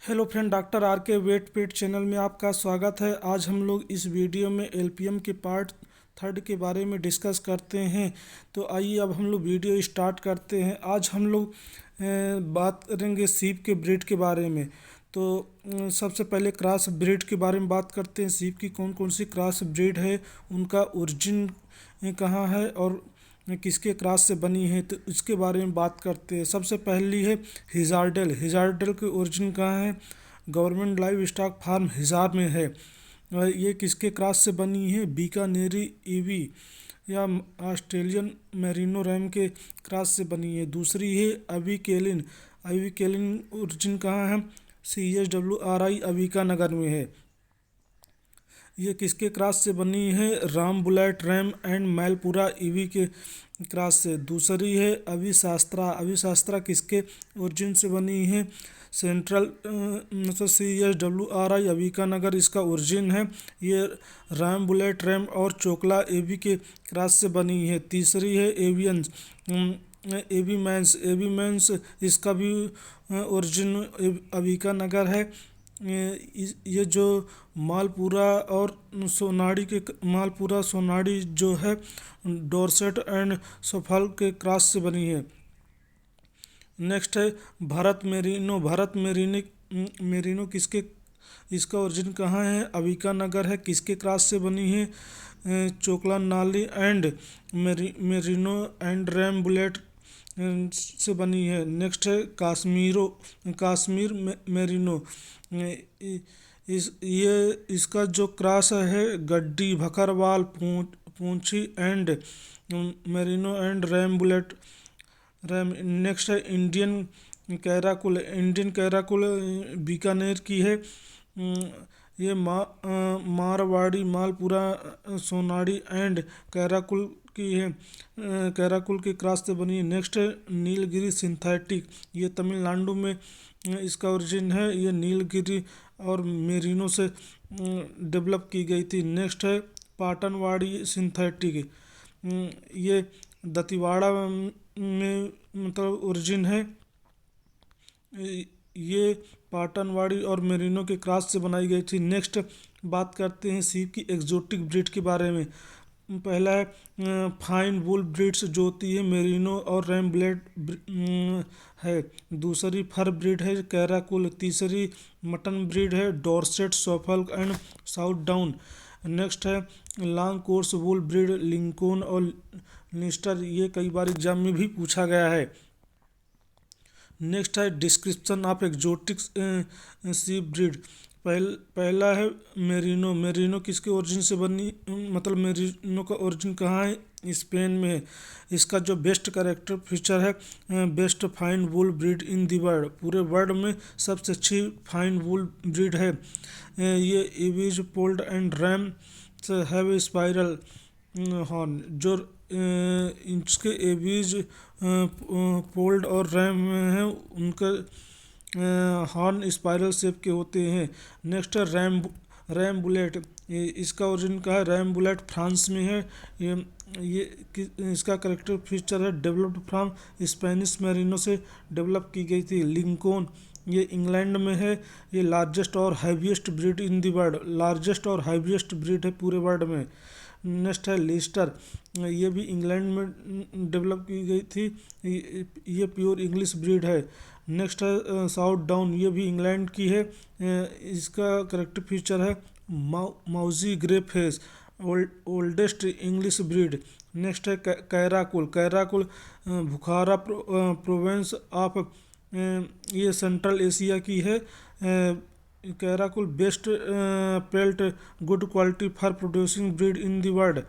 Hello friend, doctor R के wait पेट channel में आपका स्वागत है। आज हम लोग इस वीडियो में एलपीएम के पार्ट थर्ड के बारे में डिस्कस करते हैं। तो आइए अब हम लोग वीडियो स्टार्ट करते हैं। आज हम लोग बात करेंगे सीप के ब्रीड के बारे में। तो सबसे पहले क्रॉस ब्रीड के बारे में बात करते हैं। सीप की कौन कौन सी क्रॉस ब्रीड है, उनका ओरिजिन कहाँ है और किसके क्रॉस से बनी है, तो इसके बारे में बात करते हैं। सबसे पहली है हिजार्डल। हिजार्डल के ओरिजिन कहाँ है? Government livestock farm Hisar में है। ये किसके क्रॉस से बनी है? बीकानेरी ईवी या ऑस्ट्रेलियन मेरिनो रैम के क्रॉस से बनी है। दूसरी है अविकेलिन। अविकेलिन ओरिजिन कहाँ है? CHWRI अविका नगर में है। ये किसके क्रॉस से बनी है? Rambouillet ram and Malpura ewe के क्रॉस से। दूसरी है अविशास्त्रा। अविशास्त्रा किसके ओरिजिन से बनी है? सेंट्रल CHWRI अविका नगर इसका ओरिजिन है। ये राम बुलेट रैम और चोकला एवी के क्रॉस से बनी है। तीसरी है एवियंस एवीमेंस। एवीमेंस इसका भी ओरिजिन अविका नगर है। ये जो मालपुरा और सोनाड़ी के मालपुरा सोनाड़ी जो है डॉर्सेट एंड सफॉल्क के क्रॉस से बनी है। नेक्स्ट है भारत मेरिनो। भारत मेरिनो किसके इसका ओरिजिन कहाँ है? अविका नगर है। किसके क्रॉस से बनी है? चोकला नाली and merino and RAM bullet से बनी है। नेक्स्ट है काश्मीर मेरिनो। इसका जो क्रॉस है Gaddi Bakarwal Poonchi and merino and Rambouillet ram. Next है Indian Karakul. Indian Karakul Bikaner की है। ये मारवाड़ी मालपुरा सोनाड़ी एंड कैराकुल की है। कैराकुल के क्रॉस से बनी है। नेक्स्ट है नीलगिरी सिंथेटिक। ये तमिलनाडु में इसका ओरिजिन है। ये नीलगिरी और मेरिनो से डेवलप की गई थी। नेक्स्ट है पाटनवाड़ी सिंथेटिक। ये दतिवाड़ा में मतलब ओरिजिन है। ये पाटनवाड़ी और मेरिनो के क्रॉस से बनाई गई थी। नेक्स्ट बात करते हैं सीप की एक्जोटिक ब्रीड के बारे में। पहला है फाइन वूल ब्रीड्स जो होती है मेरिनो और रैम ब्लेड है। दूसरी फर ब्रीड है कैराकुल। तीसरी मटन ब्रीड है Dorset Suffolk and Southdown. Next है long course wool breed Lincoln और लिस्टर। ये कई बार एग्जाम में भी पूछा गया है। नेक्स्ट है डिस्क्रिप्शन ऑफ एक्जोटिक सीप ब्रीड। पहला है मेरिनो। मेरिनो किसके ओरिजिन से बनी मतलब मेरिनो का ओरिजिन कहाँ है? स्पेन में है। इसका जो बेस्ट कैरेक्टर फीचर है best fine wool breed in the world. पूरे वर्ल्ड में सबसे अच्छी फाइन वूल ब्रीड है। ये ewes polled and ram have spiral horn. जो इसके एविज पोल्ड और रैम हैं उनका हॉर्न स्पाइरल शेप के होते हैं। नेक्स्ट है रैम बुलेट। इसका ओरिजिन का है? रैम बुलेट फ्रांस में है। इसका करेक्टर फीचर है डेवलप्ड फ्रॉम स्पेनिश मेरिनो से डेवलप की गई थी। लिंकन ये इंग्लैंड में है। ये लार्जेस्ट और heaviest breed in the world. Largest और हैवीएस्ट ब्रीड है पूरे वर्ल्ड में। नेक्स्ट है लिस्टर। ये भी इंग्लैंड में डेवलप की गई थी। ये प्योर इंग्लिश ब्रीड है। नेक्स्ट है साउथ डाउन। ये भी इंग्लैंड की है। इसका करेक्टर फीचर है mousy grey face oldest English breed. Next है Karakul. Karakul Bukhara province of ये सेंट्रल एशिया की है। Karakul best pelt good quality for producing breed in the world.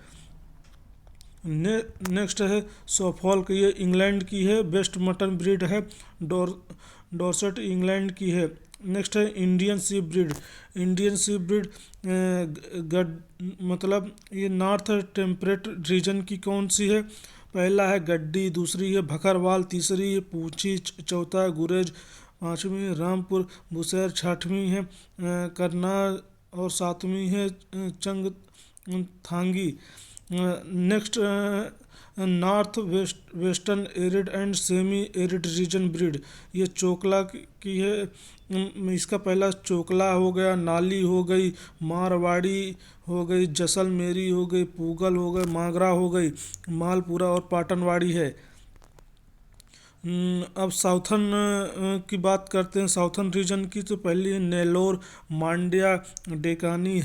Next है सफॉल्क। ये इंग्लैंड की है। बेस्ट मटन ब्रीड है। Dorset England की है। नेक्स्ट है इंडियन सीप ब्रीड। इंडियन सीप ब्रीड मतलब ये नॉर्थ टेम्परेट रीजन की कौन सी है? पहला है गड्डी। दूसरी है भकरवाल। तीसरी है पूंछी। चौथा है गुरेज। पाँचवीं है रामपुर बुशैर। छठवीं है करनाल और सातवीं है Changthangi. Next north western arid and semi arid region breed, ये चोकला की है। इसका पहला चोकला हो गया, नाली हो गई, मारवाड़ी हो गई, जैसलमेरी हो गई, पूगल हो गई, मागरा हो गई, मालपुरा और पाटनवाड़ी है। अब साउथर्न की बात करते हैं, साउथर्न रीजन की। तो पहली है Nellore, Mandya, Deccani,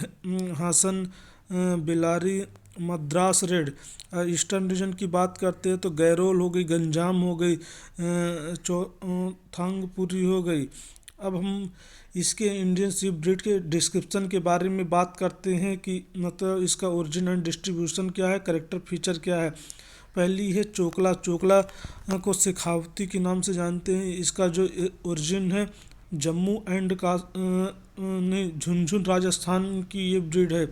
Hassan, Bellary, Madras red. Eastern region की बात करते हैं तो गैरोल हो गई, गंजाम हो गई, थांगपुरी हो गई। अब हम इसके इंडियन सीप ब्रीड के डिस्क्रिप्शन के बारे में बात करते हैं कि मतलब इसका ओरिजिन एंड डिस्ट्रीब्यूशन क्या है, कैरेक्टर फीचर क्या है। पहली है चोकला। चोकला को शेखावती के नाम से जानते हैं। इसका जो ओरिजिन है जम्मू एंड का झुंझुनू राजस्थान की ये ब्रीड है।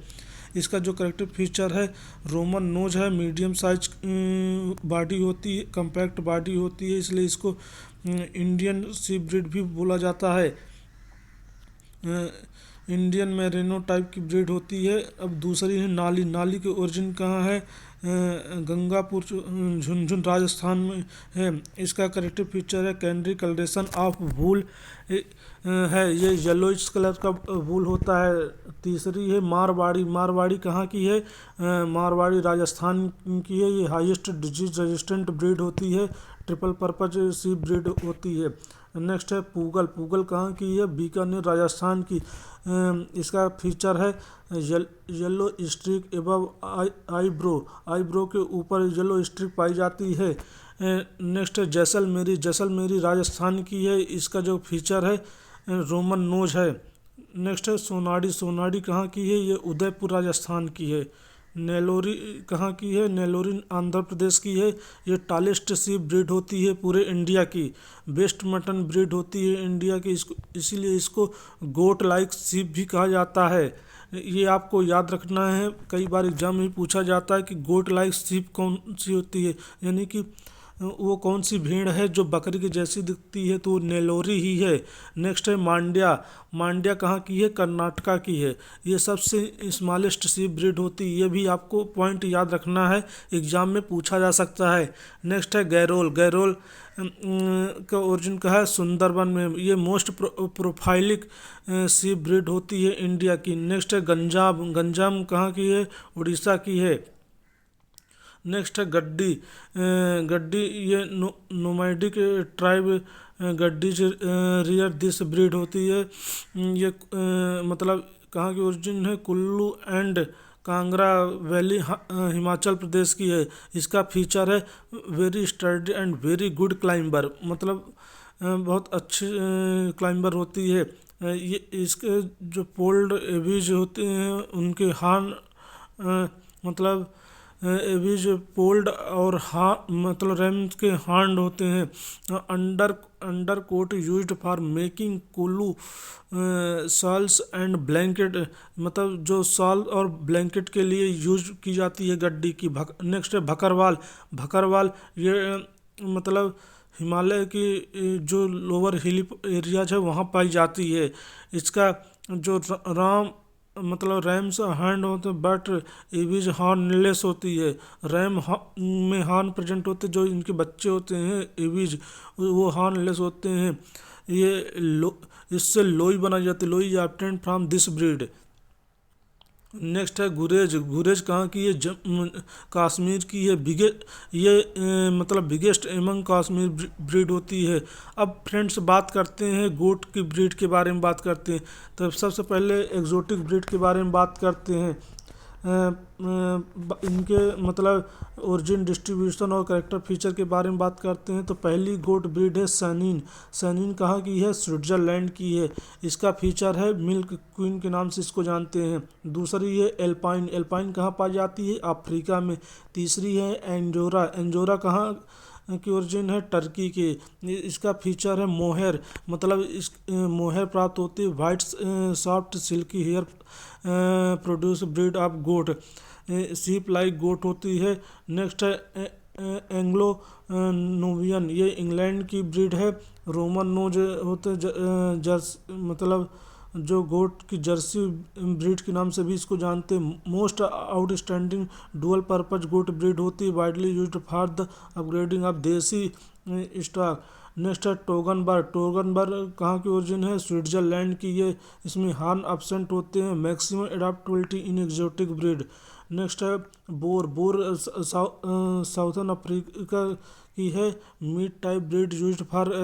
इसका जो करेक्टर फीचर है रोमन नोज है, मीडियम साइज बॉडी होती है, कम्पैक्ट बॉडी होती है, इसलिए इसको इंडियन सी ब्रीड भी बोला जाता है। इंडियन मेरिनो टाइप की ब्रीड होती है। अब दूसरी है नाली। नाली के ओरिजिन कहाँ है, गंगापुर झुंझुनू राजस्थान में है। इसका करेक्टर फीचर है कैनरी कलरेशन ऑफ वूल है, ये येलोइश कलर का वूल होता है। तीसरी है मारवाड़ी। मारवाड़ी कहाँ की है, मारवाड़ी राजस्थान की है। ये हाईएस्ट डिजीज रेजिस्टेंट ब्रीड होती है, ट्रिपल पर्पज सी ब्रीड होती है। नेक्स्ट है पूगल। पूगल कहाँ की है, बीकानेर राजस्थान की। इसका फीचर है yellow streak above eyebrow, eyebrow के ऊपर येलो स्ट्रिक पाई जाती है। नेक्स्ट है जैसलमेरी। जैसलमेरी राजस्थान की है। इसका जो फीचर है रोमन नोज है। नेक्स्ट है सोनाड़ी। सोनाड़ी कहाँ की है, ये उदयपुर राजस्थान की है। नेलोरी कहाँ की है, नेलोरी आंध्र प्रदेश की है। ये टालेस्ट सी ब्रीड होती है पूरे इंडिया की, बेस्ट मटन ब्रीड होती है इंडिया की। इसको इसीलिए इसको गोट लाइक सीप भी कहा जाता है। ये आपको याद रखना है, कई बार एग्जाम में पूछा जाता है कि गोट लाइक सीप कौन सी होती है, यानी कि वो कौन सी भेड़ है जो बकरी की जैसी दिखती है, तो वो नेलोरी ही है। नेक्स्ट है मांड्या। मांड्या कहाँ की है, कर्नाटका की है। ये सबसे स्मॉलेस्ट सी ब्रीड होती है, ये भी आपको पॉइंट याद रखना है, एग्जाम में पूछा जा सकता है। नेक्स्ट है गैरोल। गैरोल का ओरिजिन कहाँ है, सुंदरबन में। ये मोस्ट प्रोफाइलिक सी ब्रीड होती है इंडिया की। नेक्स्ट है गंजाम। गंजाम कहाँ की है, उड़ीसा की है। नेक्स्ट है गड्डी। गड्डी ये नोमैडिक ट्राइब गड्डी से रियर दिस ब्रीड होती है। ये मतलब कहाँ की ओरिजिन है, कुल्लू एंड कांगड़ा वैली हिमाचल प्रदेश की है। इसका फीचर है very sturdy and very good climber, मतलब बहुत अच्छी क्लाइंबर होती है। ये इसके जो पोल्ड एवीज होते हैं उनके हान मतलब एवीज पोल्ड और मतलब रैम्स के हांड होते हैं। Under coat used for making Kullu shawls and blanket, मतलब जो शॉल और ब्लैंकेट के लिए यूज की जाती है गड्डी की। नेक्स्ट है भकरवाल। भकरवाल ये मतलब हिमालय की जो लोअर हिली एरियाज है वहाँ पाई जाती है। इसका जो राम मतलब रैम्स हैंड होते हैं बट एवीज हॉर्नलेस होती है। रैम में हॉर्न प्रेजेंट होते हैं, जो इनके बच्चे होते हैं एवीज वो हॉर्नलेस होते हैं। ये इससे लोई बनाई जाती है, लोई obtained from this breed. Next है गुरेज। गुरेज कहाँ की है, कश्मीर की है। ये मतलब बिगेस्ट एमंग कश्मीर ब्रीड होती है। अब फ्रेंड्स बात करते हैं गोट की ब्रीड के बारे में बात करते हैं। तो सबसे पहले एग्जोटिक ब्रीड के बारे में बात करते हैं। इनके मतलब ओरिजिन, डिस्ट्रीब्यूशन और करेक्टर फीचर के बारे में बात करते हैं। तो पहली गोट ब्रीड है सैनीन। सैनीन कहाँ की है, स्विट्जरलैंड की है। इसका फीचर है मिल्क क्वीन के नाम से इसको जानते हैं। दूसरी है एल्पाइन। एल्पाइन कहाँ पाई जाती है, अफ्रीका में। तीसरी है एंजोरा। एंजोरा कहाँ की ओरिजिन है, टर्की के। इसका फीचर है मोहेर, मतलब इस मोहेर प्राप्त होती है white soft silky hair produce breed of goat, sheep like गोट होती है। नेक्स्ट है एंग्लो नोवियन। ये इंग्लैंड की ब्रीड है। रोमन नोज होते मतलब जो गोट की जर्सी ब्रीड के नाम से भी इसको जानते हैं। मोस्ट आउटस्टैंडिंग डुअल पर्पज गोट ब्रीड होती है, widely used for the upgrading of देसी स्टॉक। नेक्स्ट है टोगनबर्ग। टोगनबर्ग कहाँ की ओरिजिन है? स्विट्जरलैंड की ये। इसमें हॉर्न एब्सेंट होते हैं। Maximum adaptability in exotic breed. Next है बोर। बोर साउथर्न अफ्रीका की है। Meat type breed used for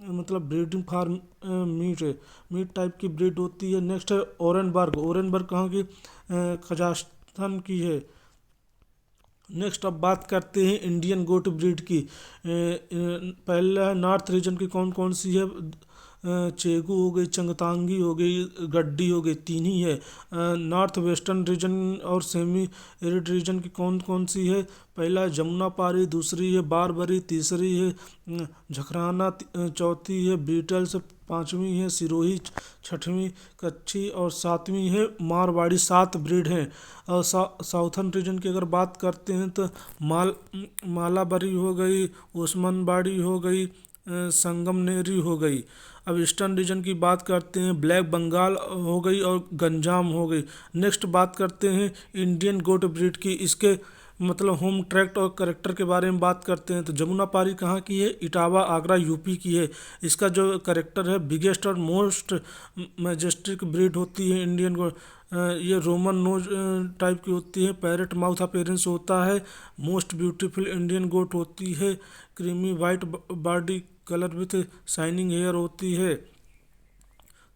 मतलब ब्रीडिंग फॉर मीट टाइप की ब्रीड होती है। नेक्स्ट है ओरेनबर्ग। ओरेनबर्ग कहाँ की? कजाख्स्तान की है। नेक्स्ट अब बात करते हैं इंडियन गोट ब्रीड की। पहला नॉर्थ रीजन की कौन कौन सी है? चेगू हो गई, चंगतांगी हो गई, गड्डी हो गई, तीन ही है। नॉर्थ वेस्टर्न रीजन और सेमी एरिड रीजन की कौन कौन सी है? पहला जमुना पारी, दूसरी है बारबरी, तीसरी है झकराना, चौथी है बीटल्स, पांचवी है सिरोही, छठवीं कच्छी और सातवीं है मारवाड़ी। 7 ब्रीड हैं। और साउथर्न रीजन की अगर बात करते हैं तो मालाबरी हो गई, ओस्मानबाड़ी हो गई, संगमनेरी हो गई। अब ईस्टर्न रीजन की बात करते हैं, ब्लैक बंगाल हो गई और गंजाम हो गई। नेक्स्ट बात करते हैं इंडियन गोट ब्रीड की। इसके मतलब होम ट्रैक्ट और करेक्टर के बारे में बात करते हैं तो जमुना पारी कहाँ की है? इटावा, आगरा, यूपी की है। इसका जो करेक्टर है, बिगेस्ट और मोस्ट मैजेस्टिक ब्रीड होती है इंडियन गोट। ये रोमन नोज टाइप की होती है। पैरेट माउथ अपीयरेंस होता है। मोस्ट ब्यूटीफुल इंडियन गोट होती है। Creamy white body colour with shining hair होती है।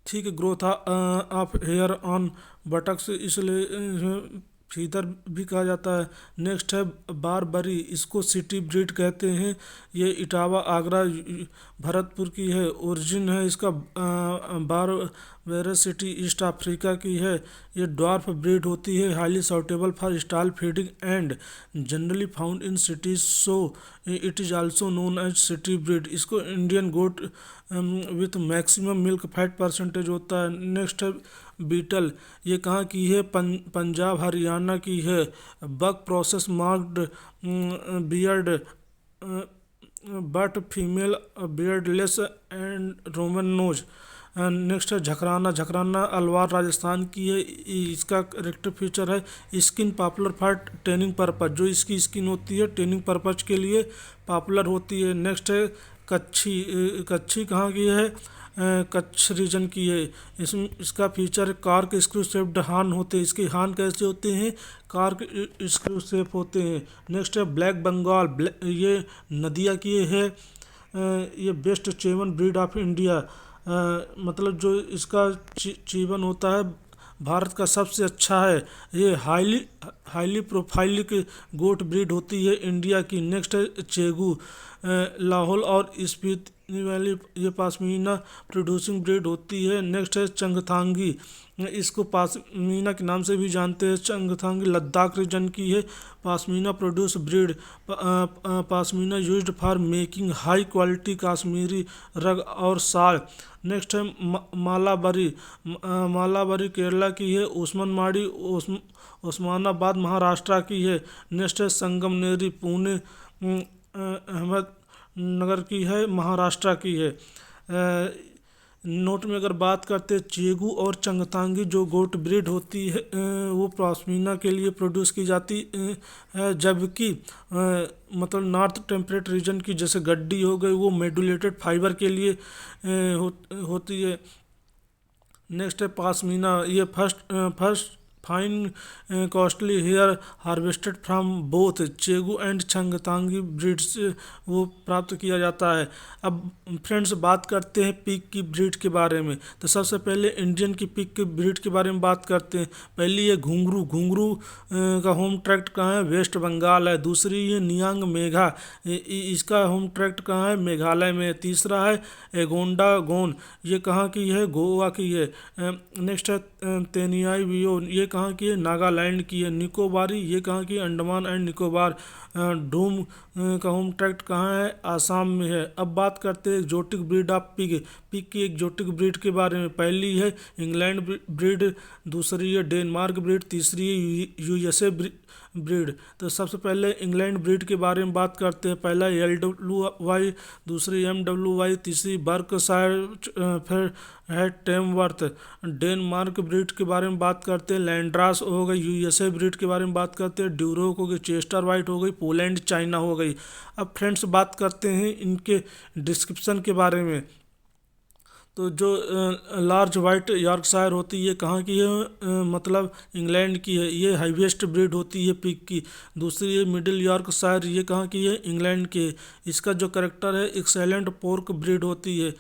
Thick growth of hair on buttocks, इसलिए फीदर भी कहा जाता है। नेक्स्ट है बारबरी। इसको सिटी ब्रीड कहते हैं। ये इटावा, आगरा, भरतपुर की है। ओरिजिन है इसका बारबेरस सिटी, ईस्ट अफ्रीका की है। ये ड्वार्फ ब्रीड होती है। Highly suitable for stall feeding and generally found in cities, so it is also known as city breed. इसको Indian goat with maximum milk fat percentage होता है। नेक्स्ट है beetle. ये कहाँ की है? पंजाब, हरियाणा की है। Buck process marked beard but female beardless and Roman nose. Next है झकराना। झकराना अलवार, राजस्थान की है। इसका करेक्टर फीचर है skin popular for tanning purpose. जो इसकी स्किन होती है टेनिंग पर्पज के लिए पॉपुलर होती है। नेक्स्ट है कच्छी। कच्छी कहाँ की है? कच्छ रीजन की है। इसका feature cork screw shaped horn होते हैं। इसके हार्न कैसे होते हैं? कार्क स्क्रू शेप होते हैं। नेक्स्ट है ब्लैक बंगाल। ये नदिया की है। ये best chevon breed of India. मतलब जो इसका चीवन होता है भारत का सबसे अच्छा है। ये हाईली प्रोफाइलिक गोट ब्रीड होती है इंडिया की। नेक्स्ट है चेगू। लाहौल और स्पीति वैली, ये पाशमीना प्रोड्यूसिंग ब्रीड होती है। नेक्स्ट है चंगथांगी। इसको पाशमीना के नाम से भी जानते हैं। चंगथांगी लद्दाख रीजन की है। Pashmina produce breed. Pashmina used for making high quality Kashmiri rug और शाल। नेक्स्ट है मालाबरी। मालाबरी केरला की है। ओस्मानबाड़ी ओस्मानाबाद महाराष्ट्र की है। नेक्स्ट है संगमनेरी, पुणे अहमदनगर की है, महाराष्ट्र की है। नोट में अगर बात करते हैं चेगू और चंगतांगी जो गोट ब्रीड होती है वो पश्मीना के लिए प्रोड्यूस की जाती है, जबकि मतलब नॉर्थ टेम्परेट रीजन की जैसे गड्डी हो गई वो मेडुलेटेड फाइबर के लिए होती है। नेक्स्ट है पाशमीना। ये first fine costly hair harvested from both Chegu and Changthangi breed से वो प्राप्त किया जाता है। अब फ्रेंड्स बात करते हैं पिग की ब्रीड के बारे में। तो सबसे पहले इंडियन की पिग की ब्रीड के बारे में बात करते हैं। पहली है घुंघरू। घुंघरू का होम ट्रैक्ट कहाँ है? वेस्ट बंगाल है। दूसरी है नियांग मेघा, इसका होम ट्रैक्ट कहाँ है? मेघालय में। तीसरा है एगोंडा गोन, ये कहाँ की है? गोवा की है। नेक्स्ट है तेनियाई वियो, ये कहाँ की है? नागालैंड की है। निकोबारी, ये कहाँ की? अंडमान एंड निकोबार। डूम का होम ट्रैक्ट कहाँ है? आसाम में है। अब बात करते हैं exotic breed of pig. Pig की एक्जोटिक ब्रीड के बारे में। पहली है इंग्लैंड ब्रीड, दूसरी है डेनमार्क ब्रीड, तीसरी है यूएसए ब्रीड। तो सबसे पहले इंग्लैंड ब्रीड के बारे में बात करते हैं। पहला LWY, दूसरी MWY, तीसरी बर्कशायर, फिर है टेमवर्थ। डेनमार्क ब्रीड के बारे में बात करते हैं। लैंड्रास हो गई। USA ब्रीड के बारे में बात करते हैं। ड्यूरोक हो गई, चेस्टर वाइट हो गई, पोलैंड चाइना हो गई। अब फ्रेंड्स बात करते हैं इनके डिस्क्रिप्शन के बारे में। तो जो लार्ज वाइट यॉर्कशायर होती है, ये कहाँ की है, मतलब इंग्लैंड की है। ये हाईएस्ट ब्रीड होती है पिग की। दूसरी है मिडिल यॉर्कशायर, ये कहाँ की है, इंग्लैंड की है। इसका जो करेक्टर है एक्सेलेंट पोर्क ब्रीड होती है।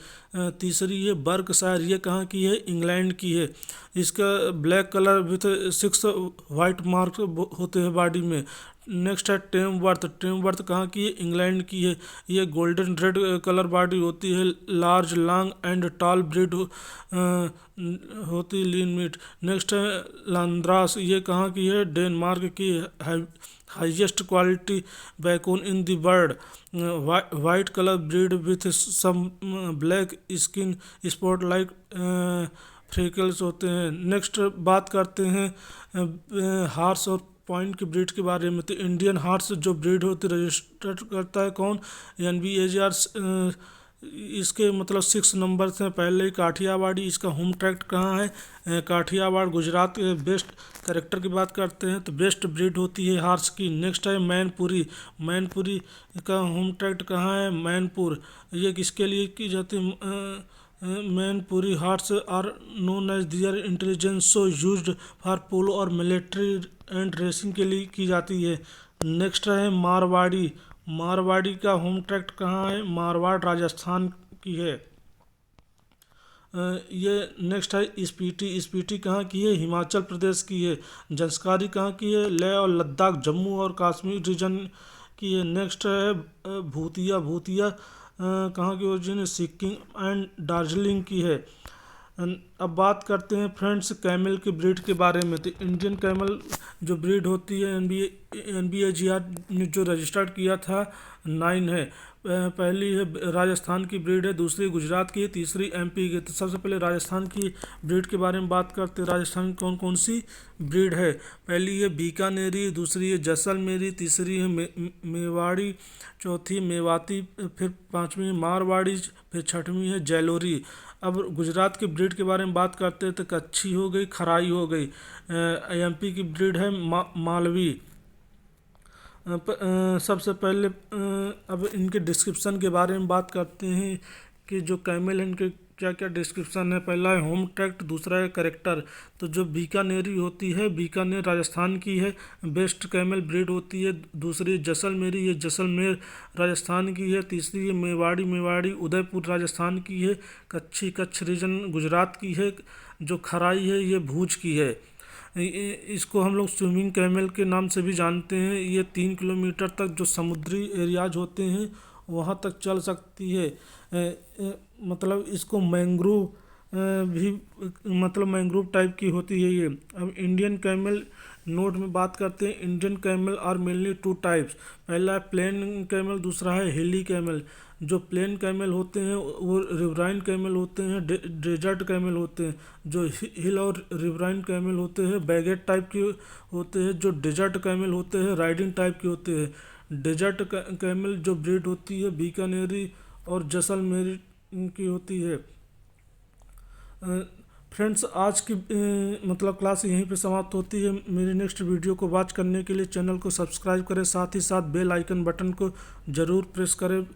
तीसरी है बर्कशायर, ये कहाँ की है, इंग्लैंड की है। इसका black colour with 6 white mark होते हैं बॉडी में। नेक्स्ट है टेमवर्थ। टेमवर्थ कहाँ की है, इंग्लैंड की है। ये गोल्डन रेड कलर बॉडी होती है। Large long and tall breed होती है, लीन मीट। नेक्स्ट है लैंड्रास, ये कहाँ की है, डेनमार्क की है। Highest quality backbone in the world. White colour breed with some black skin spot like freckles होते हैं। नेक्स्ट बात करते हैं हार्स और पॉइंट की ब्रीड के बारे में। तो इंडियन हार्स जो ब्रीड होती है रजिस्टर करता है कौन, NBAGR। इसके मतलब 6 नंबर हैं। पहले काठियावाड़ी, इसका होम ट्रैक्ट कहाँ है, काठियावाड़ गुजरात के। बेस्ट करेक्टर की बात करते हैं तो बेस्ट ब्रीड होती है हार्स की। नेक्स्ट है मैनपुरी। मैनपुरी का होम ट्रैक्ट कहाँ है, मैनपुर। ये किसके लिए की जाती है, Manipuri horse are known as their intelligence so used for polo और मिलिट्री एंड रेसिंग के लिए की जाती है। नेक्स्ट है मारवाड़ी। मारवाड़ी का होम ट्रैक्ट कहाँ है, मारवाड़ राजस्थान की है। ये नेक्स्ट है स्पीति। स्पीति कहाँ की है, हिमाचल प्रदेश की है। जंस्कारी कहाँ की है, लेह और लद्दाख जम्मू और कश्मीर रीजन की है। नेक्स्ट है भूतिया। भूतिया कहाँ की ओरिजिन है, सिक्किम एंड दार्जिलिंग की है। अब बात करते हैं फ्रेंड्स कैमल की ब्रीड के बारे में। तो इंडियन कैमल जो ब्रीड होती है NBAGR ने जो रजिस्टर्ड किया था 9 है। पहली है राजस्थान की ब्रीड है, दूसरी गुजरात की है, तीसरी MP की। तो सबसे पहले राजस्थान की ब्रीड के बारे में बात करते हैं। राजस्थान की कौन कौन सी ब्रीड है, पहली है बीकानेरी, दूसरी है जैसलमेरी, तीसरी है मेवाड़ी, चौथी मेवाती, फिर पाँचवीं है मारवाड़ी, फिर छठवीं है जैलोरी। अब गुजरात की ब्रीड के बारे में बात करते हैं तो कच्छी हो गई, खराई हो गई। MP की ब्रीड है मालवी। सबसे पहले अब इनके डिस्क्रिप्शन के बारे में बात करते हैं कि जो कैमल है इनके क्या क्या डिस्क्रिप्शन है। पहला है होम ट्रैक्ट, दूसरा है करेक्टर। तो जो बीकानेरी होती है, बीकानेर राजस्थान की है, बेस्ट कैमल ब्रीड होती है। दूसरी जैसलमेरी, ये जैसलमेर राजस्थान की है। तीसरी है मेवाड़ी, मेवाड़ी उदयपुर राजस्थान की है। कच्छी, कच्छ रीजन गुजरात की है। जो खराई है ये भूज की है। इसको हम लोग स्विमिंग कैमल के नाम से भी जानते हैं। ये 3 किलोमीटर तक जो समुद्री एरियाज होते हैं वहाँ तक चल सकती है। मतलब इसको मैंग्रोव भी मतलब मैंग्रोव टाइप की होती है ये। अब इंडियन कैमल नोट में बात करते हैं। Indian camel are mainly 2 types. पहला है प्लेन कैमल, दूसरा है हिली कैमल। जो प्लेन कैमल होते हैं वो रिवराइन कैमल होते हैं, डेजर्ट कैमल होते हैं। जो हिल और रिवराइन कैमल होते हैं बैगेट टाइप के होते हैं। जो डेजर्ट कैमल होते हैं राइडिंग टाइप के होते हैं। डेजर्ट कैमल जो ब्रीड होती है बीकानेरी और जैसलमेरी की होती है। फ्रेंड्स आज की मतलब क्लास यहीं पे समाप्त होती है। मेरी नेक्स्ट वीडियो को वॉच करने के लिए चैनल को सब्सक्राइब करें, साथ ही साथ बेल आइकन बटन को ज़रूर प्रेस करें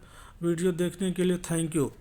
वीडियो देखने के लिए। Thank you.